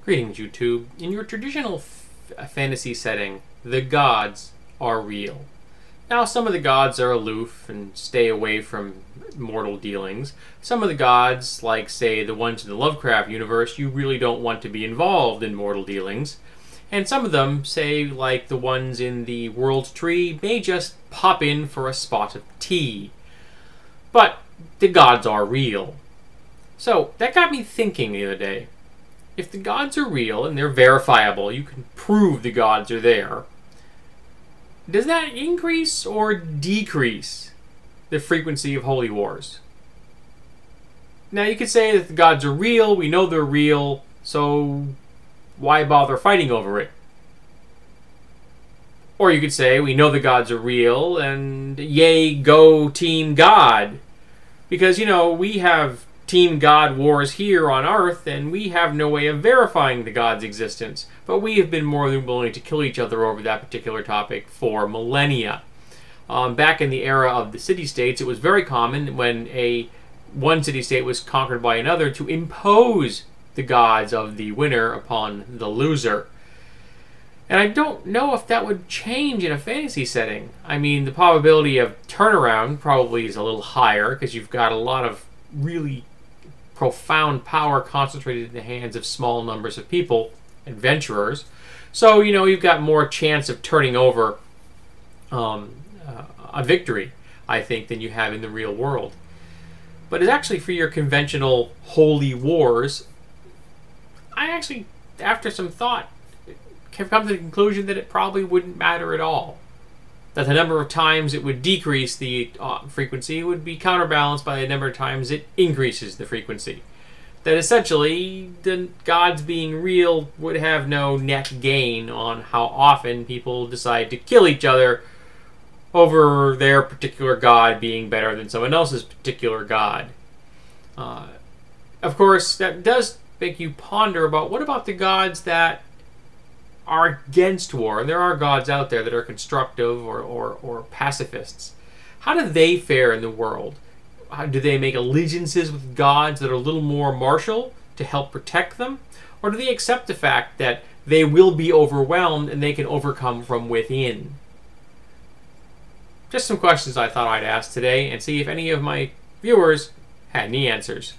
Greetings, YouTube. In your traditional fantasy setting, the gods are real. Now, some of the gods are aloof and stay away from mortal dealings. Some of the gods, like, say, the ones in the Lovecraft universe, you really don't want to be involved in mortal dealings. And some of them, say, like the ones in the World Tree, may just pop in for a spot of tea. But the gods are real. So, that got me thinking the other day. If the gods are real and they're verifiable, you can prove the gods are there, does that increase or decrease the frequency of holy wars? Now, you could say that the gods are real, we know they're real, so why bother fighting over it? Or you could say, we know the gods are real, and yay, go Team God. Because, you know, we have Team God wars here on Earth, and we have no way of verifying the gods' existence. But we have been more than willing to kill each other over that particular topic for millennia. Back in the era of the city-states, it was very common when one city-state was conquered by another to impose the gods of the winner upon the loser. And I don't know if that would change in a fantasy setting. I mean, the probability of turnaround probably is a little higher because you've got a lot of really profound power concentrated in the hands of small numbers of people, adventurers. So, you know, you've got more chance of turning over a victory, I think, than you have in the real world. But it's actually for your conventional holy wars, I actually, after some thought, have come to the conclusion that it probably wouldn't matter at all. That the number of times it would decrease the frequency would be counterbalanced by the number of times it increases the frequency. That essentially, the gods being real would have no net gain on how often people decide to kill each other over their particular god being better than someone else's particular god. Of course, that does make you ponder about what about the gods that are against war. There are gods out there that are constructive or pacifists. How do they fare in the world? Do they make allegiances with gods that are a little more martial to help protect them? Or do they accept the fact that they will be overwhelmed and they can overcome from within? Just some questions I thought I'd ask today and see if any of my viewers had any answers.